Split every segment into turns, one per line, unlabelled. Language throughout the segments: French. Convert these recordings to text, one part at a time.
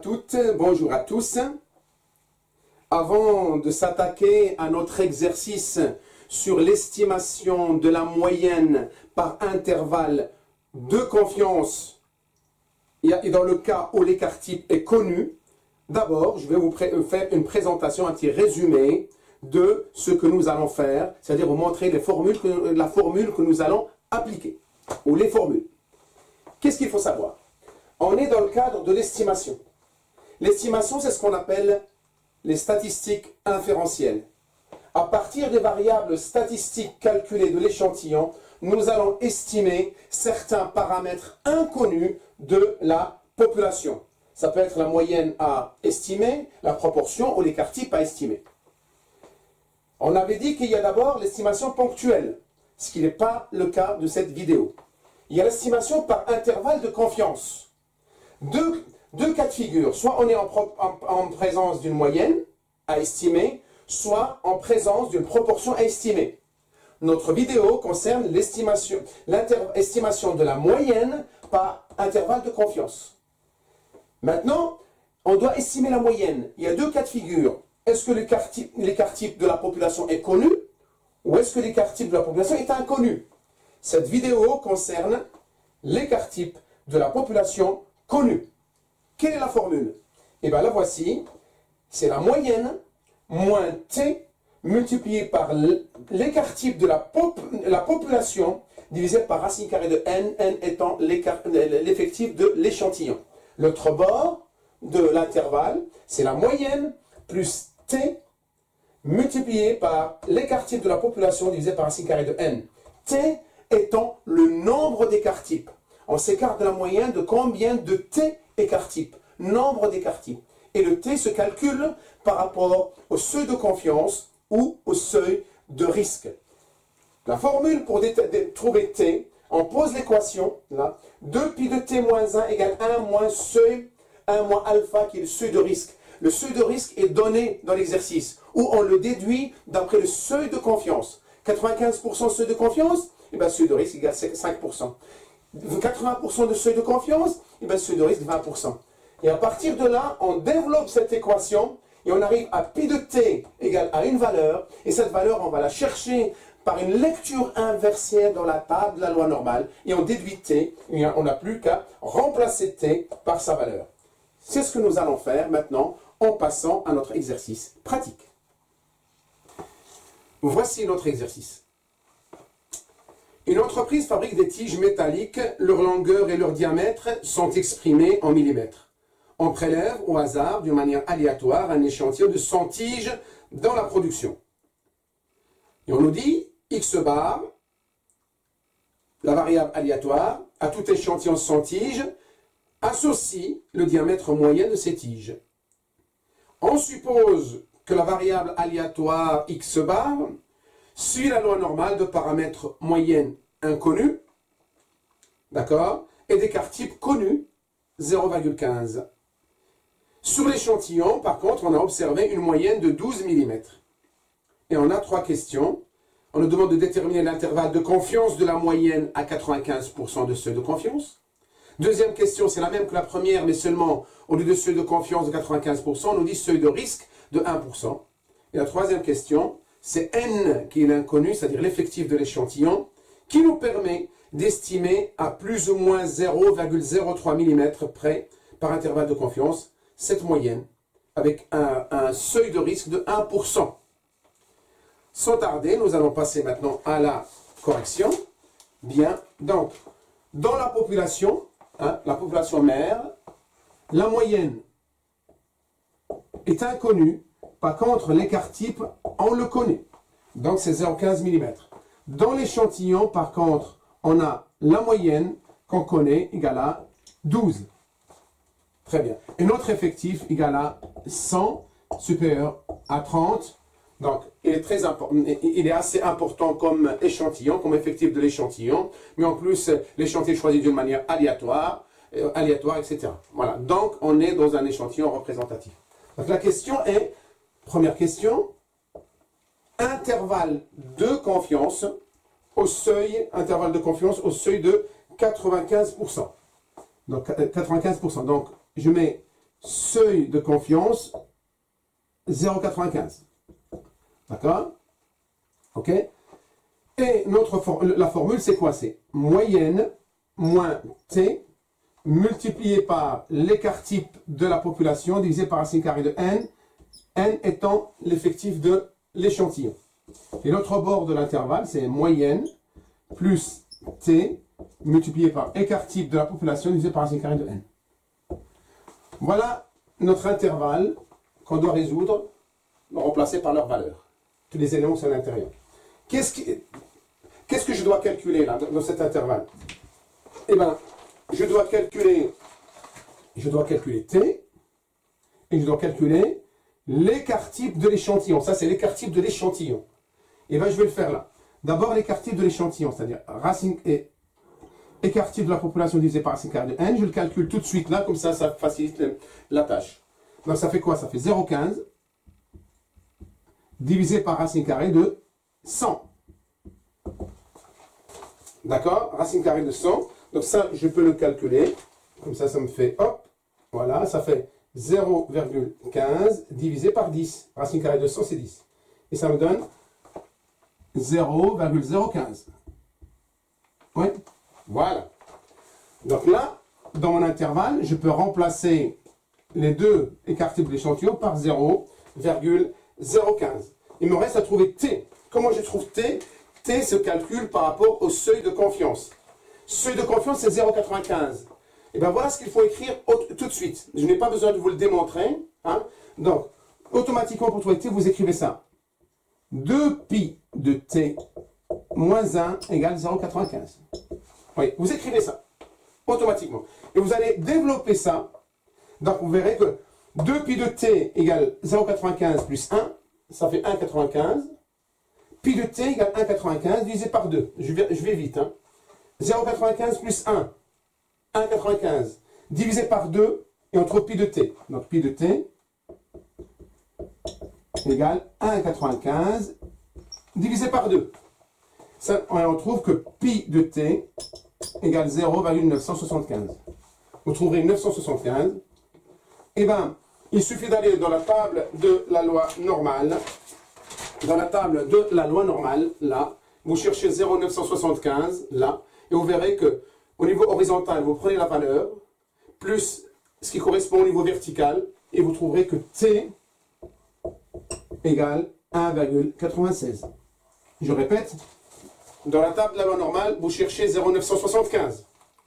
toutes, bonjour à tous. Avant de s'attaquer à notre exercice sur l'estimation de la moyenne par intervalle de confiance et dans le cas où l'écart type est connu, d'abord je vais vous faire une présentation, un petit résumé de ce que nous allons faire, c'est-à-dire vous montrer la formule que nous allons appliquer, ou les formules. Qu'est-ce qu'il faut savoir? On est dans le cadre de l'estimation. L'estimation, c'est ce qu'on appelle les statistiques inférentielles. À partir des variables statistiques calculées de l'échantillon, nous allons estimer certains paramètres inconnus de la population. Ça peut être la moyenne à estimer, la proportion ou l'écart type à estimer. On avait dit qu'il y a d'abord l'estimation ponctuelle, ce qui n'est pas le cas de cette vidéo. Il y a l'estimation par intervalle de confiance. Deux cas de figure, soit on est en présence d'une moyenne à estimer, soit en présence d'une proportion à estimer. Notre vidéo concerne l'estimation de la moyenne par intervalle de confiance. Maintenant, on doit estimer la moyenne. Il y a deux cas de figure. Est-ce que l'écart type de la population est connu ou est-ce que l'écart type de la population est inconnu? Cette vidéo concerne l'écart type de la population connue. Quelle est la formule? Eh bien la voici, c'est la moyenne moins t multiplié par l'écart type de la population divisé par racine carrée de n, n étant l'effectif de l'échantillon. L'autre bord de l'intervalle, c'est la moyenne plus t multiplié par l'écart type de la population divisé par racine carrée de n. T étant le nombre d'écarts types. On s'écarte de la moyenne de combien de t écart type? Nombre d'écarts types. Et le t se calcule par rapport au seuil de confiance ou au seuil de risque. La formule pour trouver t, on pose l'équation, là, 2pi de t moins 1 égale 1 moins seuil, 1 moins alpha qui est le seuil de risque. Le seuil de risque est donné dans l'exercice, où on le déduit d'après le seuil de confiance. 95% seuil de confiance, et bien seuil de risque égale 5%. 80% de seuil de confiance, et bien seuil de risque 20%. Et à partir de là, on développe cette équation et on arrive à pi de t égale à une valeur. Et cette valeur, on va la chercher par une lecture inversée dans la table de la loi normale. Et on déduit t, et on n'a plus qu'à remplacer t par sa valeur. C'est ce que nous allons faire maintenant en passant à notre exercice pratique. Voici notre exercice. Une entreprise fabrique des tiges métalliques, leur longueur et leur diamètre sont exprimés en millimètres. On prélève au hasard, d'une manière aléatoire, un échantillon de 100 tiges dans la production. Et on nous dit, x bar, la variable aléatoire, à tout échantillon 100 tiges, associe le diamètre moyen de ces tiges. On suppose que la variable aléatoire x bar suit la loi normale de paramètres moyenne inconnus, d'accord, et d'écart type connu, 0,15. Sur l'échantillon, par contre, on a observé une moyenne de 12 mm. Et on a trois questions. On nous demande de déterminer l'intervalle de confiance de la moyenne à 95% de seuil de confiance. Deuxième question, c'est la même que la première, mais seulement au lieu de seuil de confiance de 95%, on nous dit seuil de risque de 1%. Et la troisième question, c'est n qui est l'inconnu, c'est-à-dire l'effectif de l'échantillon, qui nous permet d'estimer à plus ou moins 0,03 mm près par intervalle de confiance cette moyenne avec un seuil de risque de 1%. Sans tarder, nous allons passer maintenant à la correction. Bien, donc, dans la population mère, la moyenne est inconnue. Par contre, l'écart type, on le connaît. Donc, c'est 0,15 mm. Dans l'échantillon, par contre, on a la moyenne qu'on connaît égale à 12. Très bien. Et notre effectif égale à 100 supérieur à 30. Donc, il est assez important comme échantillon, comme effectif de l'échantillon. Mais en plus, l'échantillon est choisi d'une manière aléatoire, etc. Voilà. Donc, on est dans un échantillon représentatif. Donc, la question est, première question, intervalle de confiance au seuil de 95%. Donc, 95%. Donc, je mets seuil de confiance 0,95. D'accord? Ok? Et la formule, c'est quoi? C'est moyenne moins t multiplié par l'écart type de la population divisé par racine carrée de n étant l'effectif de l'échantillon. Et l'autre bord de l'intervalle, c'est moyenne plus t multiplié par écart type de la population divisé par racine carrée de n. Voilà notre intervalle qu'on doit résoudre, remplacé par leur valeur. Tous les éléments sont à l'intérieur. Qu'est-ce que je dois calculer là, dans cet intervalle? Eh bien, je dois calculer t et je dois calculer l'écart type de l'échantillon. Ça, c'est l'écart type de l'échantillon. Et bien, je vais le faire là. D'abord, l'écart type de l'échantillon, c'est-à-dire racine et écart type de la population divisé par racine carrée de n. Je le calcule tout de suite là, comme ça facilite la tâche. Donc, ça fait quoi? Ça fait 0,15 divisé par racine carrée de 100. D'accord? Racine carrée de 100. Donc ça, je peux le calculer. Comme ça me fait, hop, voilà, ça fait 0,15 divisé par 10. Racine carrée de 100, c'est 10. Et ça me donne 0,015. Oui, voilà. Donc là, dans mon intervalle, je peux remplacer les deux écarts types de l'échantillon par 0,015. Il me reste à trouver t. Comment je trouve t? T se calcule par rapport au seuil de confiance. Seuil de confiance, c'est 0,95. Et bien voilà ce qu'il faut écrire tout de suite. Je n'ai pas besoin de vous le démontrer. Hein. Donc, automatiquement, pour trouver t, vous écrivez ça. 2pi de t moins 1 égale 0,95. Oui, vous écrivez ça. Automatiquement. Et vous allez développer ça. Donc, vous verrez que 2pi de t égale 0,95 plus 1, ça fait 1,95. Pi de t égale 1,95 divisé par 2. Je vais vite. Hein. 0,95 plus 1, 1,95 divisé par 2, et on trouve pi de t. Donc pi de t égale 1,95 divisé par 2. Ça, on trouve que pi de t égale 0,975. Vous trouverez 975. Eh bien, il suffit d'aller dans la table de la loi normale. Dans la table de la loi normale, là, vous cherchez 0,975, là, et vous verrez que au niveau horizontal, vous prenez la valeur, plus ce qui correspond au niveau vertical, et vous trouverez que t égale 1,96. Je répète, dans la table de la loi normale, vous cherchez 0,975.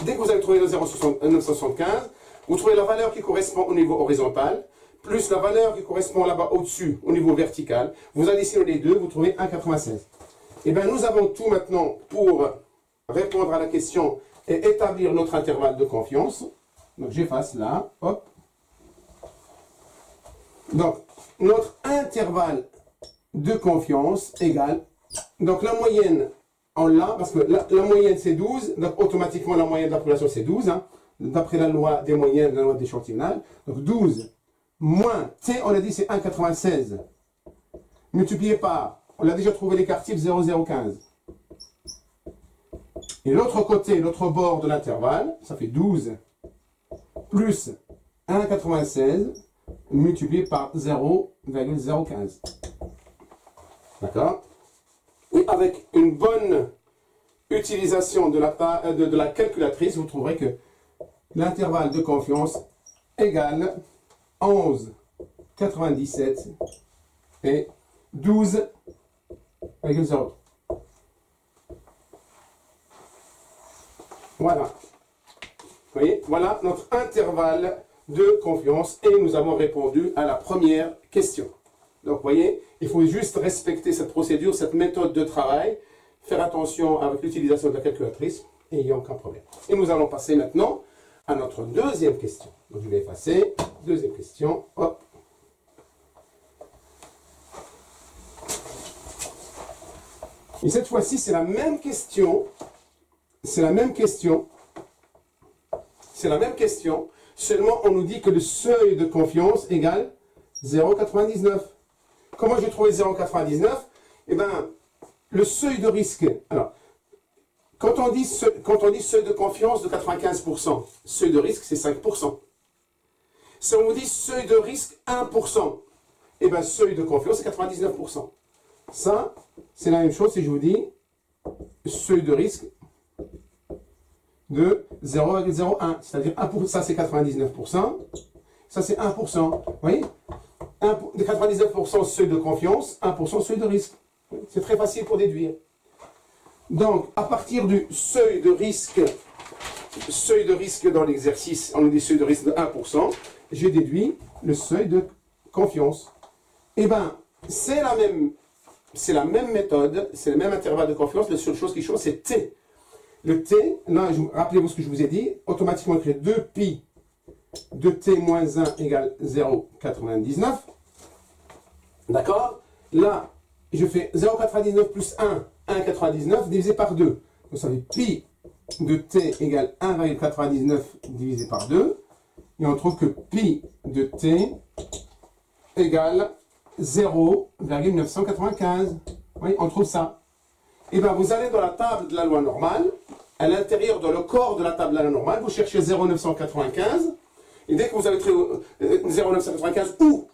Dès que vous avez trouvé le 0,975, vous trouvez la valeur qui correspond au niveau horizontal, plus la valeur qui correspond là-bas au-dessus, au niveau vertical. Vous additionnez les deux, vous trouvez 1,96. Eh bien, nous avons tout maintenant pour répondre à la question et établir notre intervalle de confiance. Donc, j'efface là, hop. Donc, notre intervalle de confiance égale, donc la moyenne, on l'a, parce que la moyenne c'est 12, donc automatiquement la moyenne de la population c'est 12, hein, d'après la loi des moyennes, la loi d'échantillonnage. Donc 12 moins t, on a dit c'est 1,96, multiplié par, on l'a déjà trouvé l'écart type 0,015. Et l'autre côté, l'autre bord de l'intervalle, ça fait 12 plus 1,96 multiplié par 0,015. D'accord? Et avec une bonne utilisation de la calculatrice, vous trouverez que l'intervalle de confiance égale 11,97 et 12,03. Voilà. Vous voyez, voilà notre intervalle de confiance et nous avons répondu à la première question. Donc, vous voyez, il faut juste respecter cette procédure, cette méthode de travail, faire attention avec l'utilisation de la calculatrice et il n'y a aucun problème. Et nous allons passer maintenant à notre deuxième question. Donc, je vais effacer. Deuxième question. Hop. Et cette fois-ci, c'est la même question. C'est la même question. C'est la même question. Seulement, on nous dit que le seuil de confiance égale 0,99. Comment j'ai trouvé 0,99? Eh bien, le seuil de risque. Alors, quand on dit seuil de confiance de 95%, seuil de risque, c'est 5%. Si on vous dit seuil de risque 1%, et bien seuil de confiance, c'est 99%. Ça, c'est la même chose si je vous dis seuil de risque de 0,01, c'est-à-dire 1%, ça c'est 99%, ça c'est 1%. Vous voyez, 99% seuil de confiance, 1% seuil de risque. C'est très facile pour déduire. Donc, à partir du seuil de risque dans l'exercice, on a dit seuil de risque de 1%, j'ai déduit le seuil de confiance. Eh bien, c'est la même méthode, c'est le même intervalle de confiance, la seule chose qui change, c'est T. Le T, là, rappelez-vous ce que je vous ai dit, automatiquement écrit 2pi de T moins 1 égale 0,99. D'accord? Là, je fais 0,99 plus 1, 1,99 divisé par 2. Donc ça fait pi de T égale 1,99 divisé par 2. Et on trouve que pi de T égale 0,995. Oui, on trouve ça. Et bien, vous allez dans la table de la loi normale, à l'intérieur, dans le corps de la table de la loi normale, vous cherchez 0,995. Et dès que vous avez trouvé 0,995 ou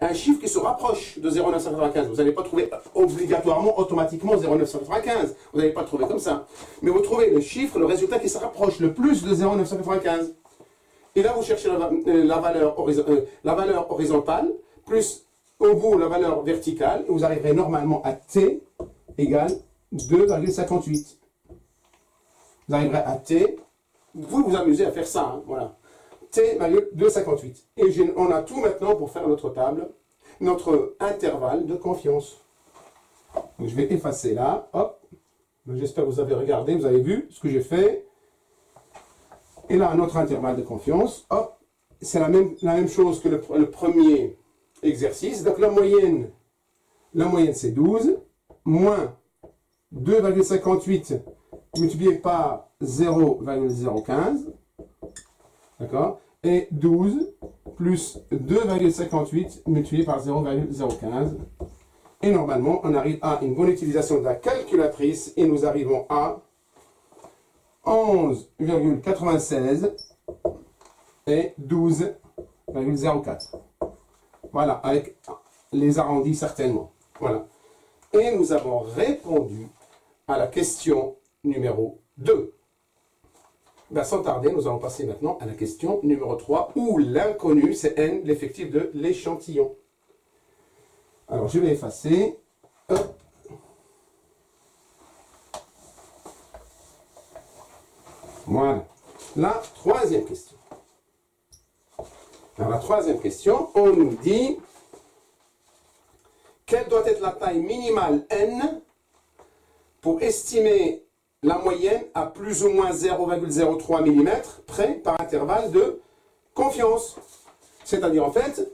un chiffre qui se rapproche de 0,995, vous n'allez pas trouver obligatoirement, automatiquement 0,995. Vous n'allez pas le trouver comme ça. Mais vous trouvez le chiffre, le résultat qui se rapproche le plus de 0,995. Et là, vous cherchez la valeur horizontale, plus au bout la valeur verticale, et vous arriverez normalement à T égale 2,58. Vous arriverez à T, vous pouvez vous amuser à faire ça, hein, voilà. T égale 2,58. Et on a tout maintenant pour faire notre table, notre intervalle de confiance. Donc je vais effacer là, hop. J'espère que vous avez regardé, vous avez vu ce que j'ai fait. Et là, notre intervalle de confiance, hop, c'est la même chose que le premier exercice. Donc la moyenne c'est 12, moins 2,58 multiplié par 0,015, d'accord, et 12 plus 2,58 multiplié par 0,015. Et normalement, on arrive à une bonne utilisation de la calculatrice et nous arrivons à 11,96 et 12,04. Voilà, avec les arrondis certainement. Voilà. Et nous avons répondu à la question numéro 2. Ben, sans tarder, nous allons passer maintenant à la question numéro 3, où l'inconnu, c'est n, l'effectif de l'échantillon. Alors, je vais effacer. Hop. Voilà. La troisième question. Dans la troisième question, on nous dit quelle doit être la taille minimale n pour estimer la moyenne à plus ou moins 0,03 mm près par intervalle de confiance. C'est-à-dire en fait,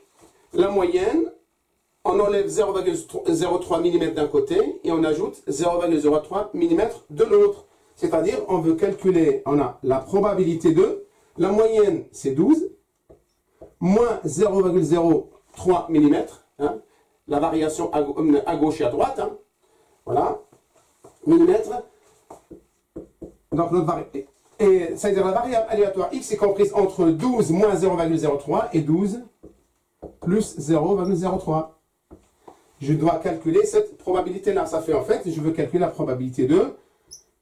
la moyenne, on enlève 0,03 mm d'un côté et on ajoute 0,03 mm de l'autre. C'est-à-dire, on veut calculer, on a la probabilité de, la moyenne c'est 12, moins 0,03 mm, hein, la variation à gauche et à droite, hein, voilà, millimètres. Donc notre variable, et c'est-à-dire la variable aléatoire x est comprise entre 12 moins 0,03 et 12 plus 0,03. Je dois calculer cette probabilité-là. Ça fait en fait, je veux calculer la probabilité de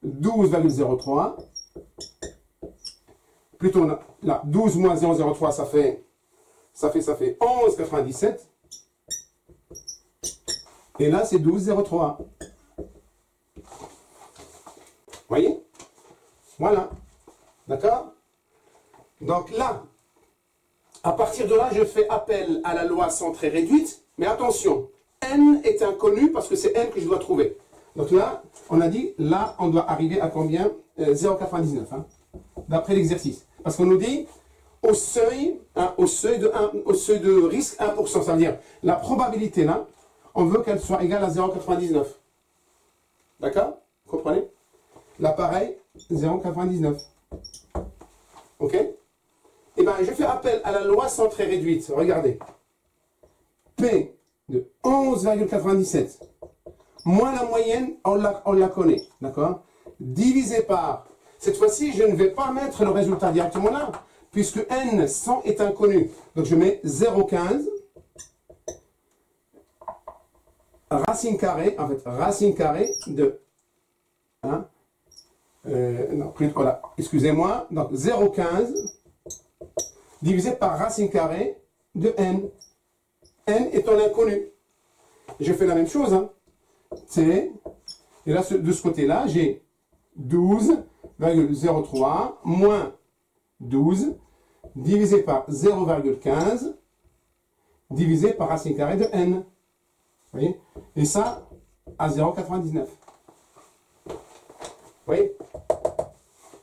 12,03, plutôt là, 12 moins 0,03, ça fait 11,97. Et là, c'est 12,03. Voyez? Voilà. D'accord? Donc là, à partir de là, je fais appel à la loi centrée réduite. Mais attention, n est inconnu parce que c'est n que je dois trouver. Donc là, on a dit, là, on doit arriver à combien? 0,99, hein, d'après l'exercice. Parce qu'on nous dit, au seuil de risque 1%, ça veut dire, la probabilité là, on veut qu'elle soit égale à 0,99. D'accord? Vous comprenez? Là, pareil, 0,99. Ok? Eh bien, je fais appel à la loi centrée réduite. Regardez. P de 11,97 moins la moyenne, on la connaît. D'accord? Divisé par. Cette fois-ci, je ne vais pas mettre le résultat directement là, puisque n 100 est inconnu. Donc je mets 0,15 racine carrée, en fait, racine carrée de... Hein, non, voilà, excusez-moi. Donc 0,15 divisé par racine carrée de n. N étant l'inconnu. Je fais la même chose. Hein. T. Et là, de ce côté-là, j'ai 12,03 moins 12 divisé par 0,15 divisé par racine carrée de n. Vous voyez? Et ça, à 0,99. Vous voyez?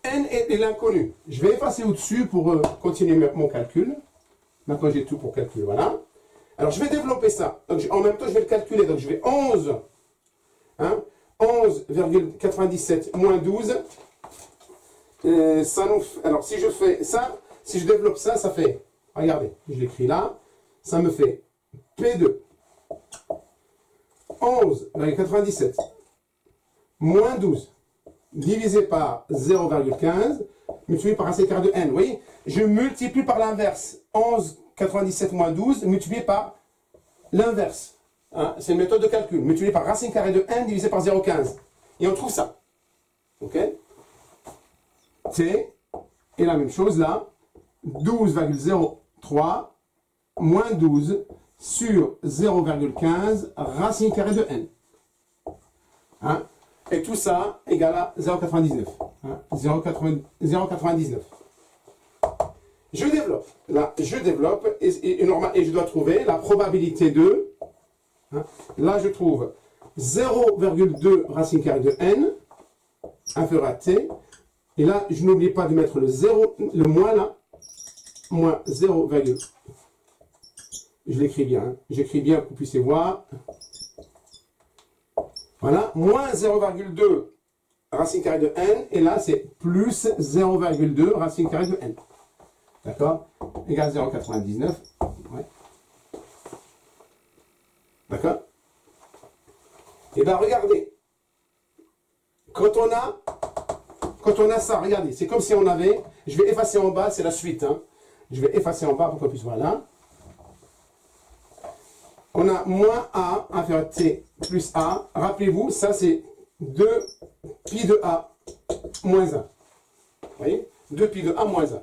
N est l'inconnu. Je vais effacer au-dessus pour continuer mon calcul. Maintenant, j'ai tout pour calculer. Voilà. Alors, je vais développer ça. Donc, en même temps, je vais le calculer. Donc, je vais 11. Hein, 11,97 moins 12. Ça nous, alors, si je fais ça, si je développe ça, ça fait... Regardez, je l'écris là. Ça me fait P2. 11,97 moins 12 divisé par 0,15 multiplié par racine carrée de n. Vous voyez, je multiplie par l'inverse. 11,97 moins 12 multiplié par l'inverse. Hein, c'est une méthode de calcul. Multiplié par racine carrée de n divisé par 0,15. Et on trouve ça. OK? T est la même chose là. 12,03 moins 12 sur 0,15 racine carrée de n. Hein? Et tout ça égale à 0,99. Hein? 0,99. Je développe. Là, je développe et je dois trouver la probabilité de... Hein? Là, je trouve 0,2 racine carrée de n inférieur à t. Et là, je n'oublie pas de mettre le 0, le moins là. Moins 0, je l'écris bien. Hein? J'écris bien pour que vous puissiez voir. Voilà, moins 0,2 racine carrée de n, et là c'est plus 0,2 racine carrée de n. D'accord? Égale 0,99. Ouais. D'accord? Et bien regardez, quand on a ça, regardez, c'est comme si on avait, je vais effacer en bas, c'est la suite. Hein. Je vais effacer en bas pour qu'on puisse voir là. On a moins A inférieur à T plus A. Rappelez-vous, ça c'est 2 pi de A moins 1. Vous voyez? 2 pi de A moins 1.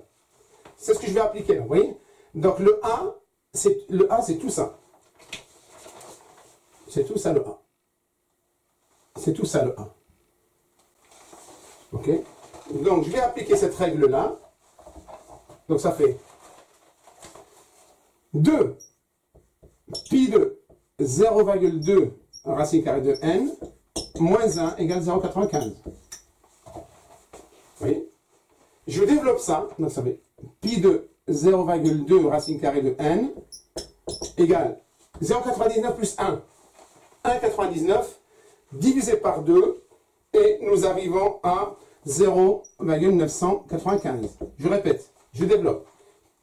C'est ce que je vais appliquer là, vous voyez? Donc le A, c'est tout ça. C'est tout ça le A. C'est tout ça le A. Ok? Donc je vais appliquer cette règle là. Donc ça fait 2 pi de 0,2 racine carrée de n moins 1 égale 0,95. Vous voyez? Je développe ça, donc ça fait pi de 0,2 racine carrée de n égale 0,99 plus 1. 1,99 divisé par 2 et nous arrivons à 0,995. Je répète, je développe.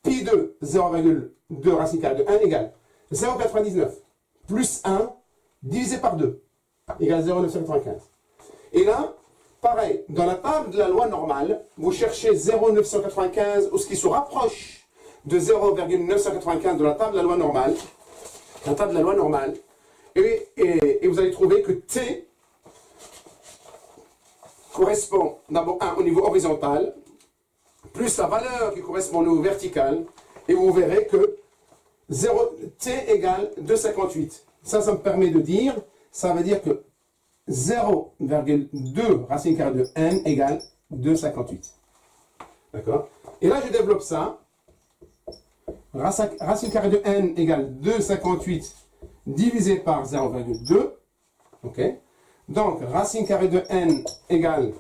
Pi de 0,2 racine carrée de 1 égale 0,99 plus 1 divisé par 2 égale 0,995. Et là, pareil, dans la table de la loi normale, vous cherchez 0,995 ou ce qui se rapproche de 0,995 de la table de la loi normale. La table de la loi normale. Et vous allez trouver que T correspond d'abord au niveau horizontal, plus la valeur qui correspond au niveau vertical, et vous verrez que T égale 2,58. Ça me permet de dire, ça veut dire que 0,2 racine carrée de n égale 2,58. D'accord? Et là, je développe ça. Racine carrée de n égale 2,58 divisé par 0,2. Ok? Donc, racine carrée de n égale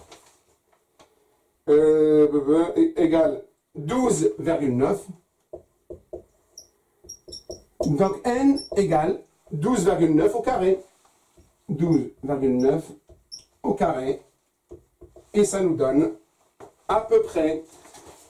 12,9. Donc, n égale 12,9 au carré. 12,9 au carré. Et ça nous donne à peu près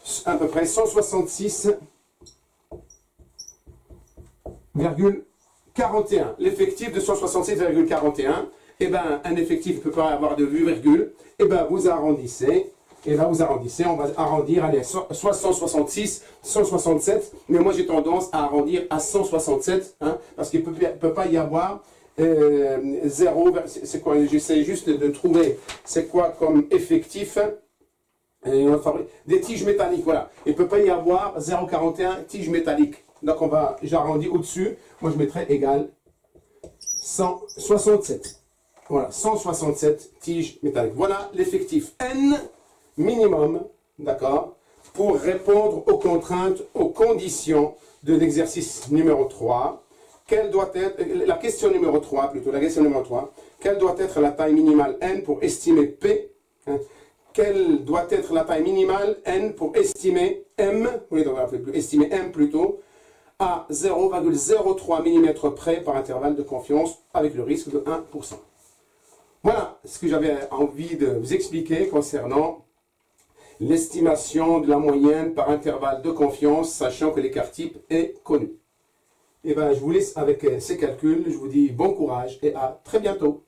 166,41. L'effectif de 166,41. Eh bien, un effectif ne peut pas avoir de virgule. Eh bien, vous arrondissez Et là, vous arrondissez. On va arrondir, allez, soit 166, 167. Mais moi, j'ai tendance à arrondir à 167. Hein, parce qu'il ne peut pas y avoir 0. C'est quoi? J'essaie juste de trouver c'est quoi comme effectif. Des tiges métalliques, voilà. Il ne peut pas y avoir 0,41 tiges métalliques. Donc, j'arrondis au-dessus. Moi, je mettrai égal 167. Voilà, 167 tiges métalliques. Voilà l'effectif N minimum, d'accord, pour répondre aux contraintes, aux conditions de l'exercice numéro 3. Quelle doit être, la question numéro 3, quelle doit être la taille minimale N pour estimer P, hein, quelle doit être la taille minimale N pour estimer M, oui, donc estimer M plutôt, à 0,03 mm près par intervalle de confiance avec le risque de 1%. Voilà ce que j'avais envie de vous expliquer concernant l'estimation de la moyenne par intervalle de confiance, sachant que l'écart type est connu. Et bien, je vous laisse avec ces calculs. Je vous dis bon courage et à très bientôt.